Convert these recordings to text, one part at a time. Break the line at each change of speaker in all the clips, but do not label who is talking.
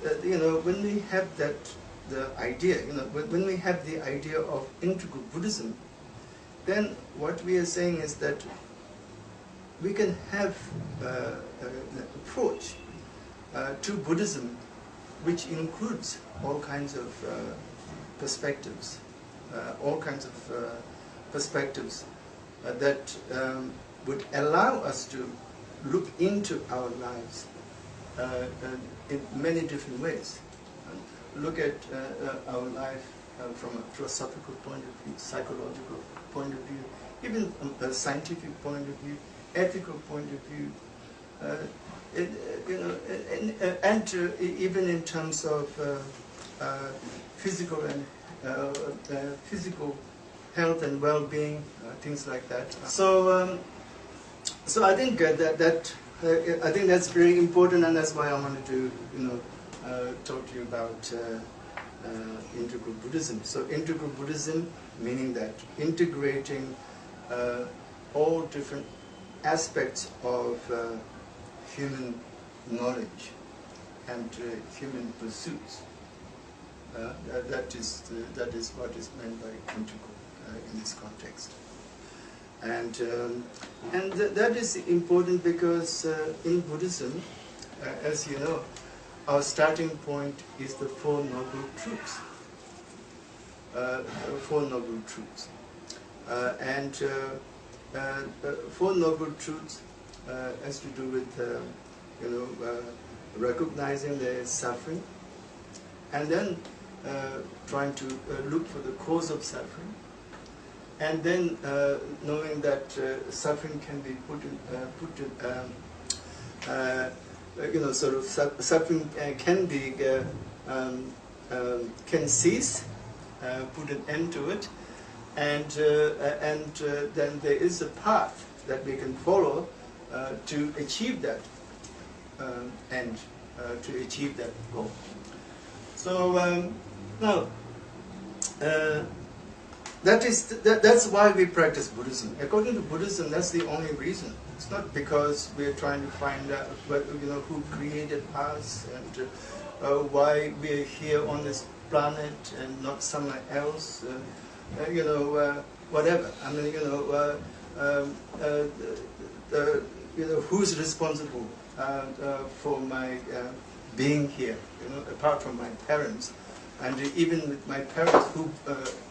when we have the idea, when we have the idea of integral Buddhism, then what we are saying is that we can have an approach to Buddhism which includes all kinds of perspectives, that would allow us to look into our lives in many different ways. Look at our life from a philosophical point of view, psychological point of view, even a scientific point of view, ethical point of view, and even in terms of physical health and well-being, things like that. So I think I think that's very important, and that's why I wanted to talk to you about integral Buddhism. So integral Buddhism, meaning that integrating all different aspects of human knowledge and human pursuits. That is what is meant by integral in this context. And that is important because in Buddhism, as you know, our starting point is the Four Noble Truths. Four Noble Truths. Four Noble Truths has to do with recognizing the suffering, and then trying to look for the cause of suffering, and then knowing that suffering can be suffering can cease, put an end to it, and then there is a path that we can follow to achieve that end, to achieve that goal. So now, that's why we practice Buddhism. According to Buddhism, that's the only reason. It's not because we're trying to find out who created us and why we're here on this planet and not somewhere else. Whatever. I mean, who's responsible for my being here? Apart from my parents. And even with my parents, who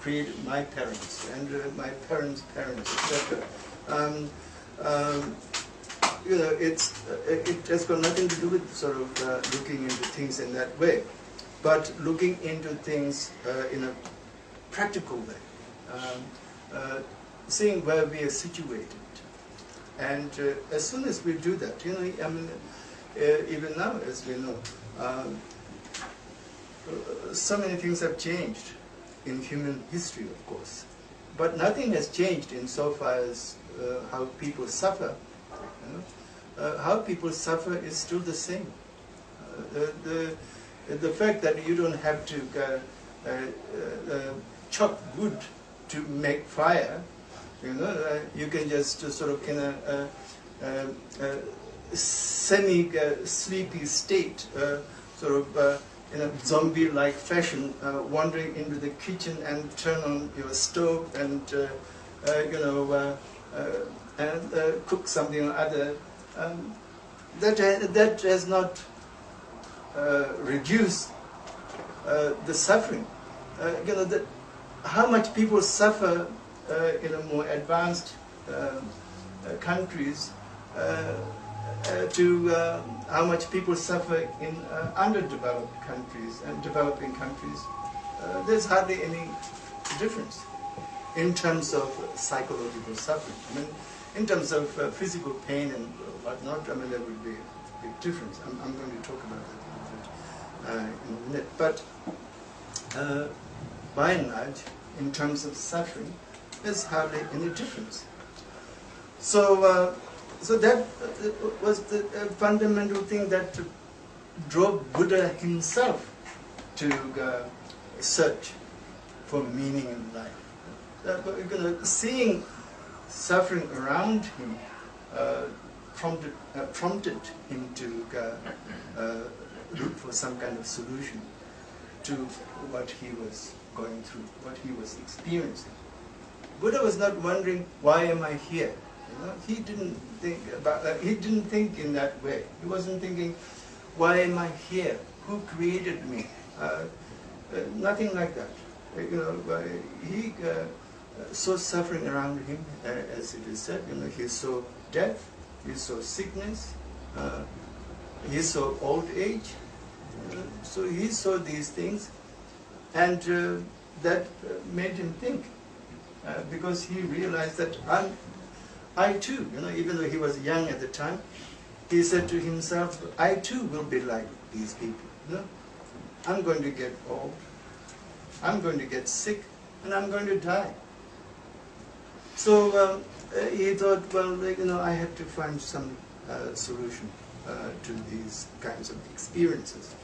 created my parents, and my parents' parents, etc. It has got nothing to do with sort of looking into things in that way, but looking into things in a practical way, seeing where we are situated. And as soon as we do that, even now, as we know, so many things have changed in human history, of course, but nothing has changed insofar as how people suffer. How people suffer is still the same. The fact that you don't have to chop wood to make fire, you can just sort of in a semi-sleepy state, sort of in a zombie-like fashion, wandering into the kitchen and turn on your stove and cook something or other. That has not reduced the suffering. How much people suffer in a more advanced countries to how much people suffer in underdeveloped countries and developing countries, there's hardly any difference in terms of psychological suffering. I mean, in terms of physical pain and whatnot, I mean, there would be a big difference. I'm going to talk about that in a minute. But by and large, in terms of suffering, there's hardly any difference. So that was the fundamental thing that drove Buddha himself to search for meaning in life. Seeing suffering around him prompted him to look for some kind of solution to what he was going through, what he was experiencing. Buddha was not wondering, why am I here? You know, he didn't think in that way. He wasn't thinking, why am I here? Who created me? Nothing like that. You know, he saw suffering around him, as it is said. You know, he saw death, he saw sickness, he saw old age. So he saw these things, and that made him think, because he realized that I too, you know, even though he was young at the time, he said to himself, I too will be like these people. You know? I'm going to get old, I'm going to get sick, and I'm going to die. So he thought, well, you know, I have to find some solution to these kinds of experiences.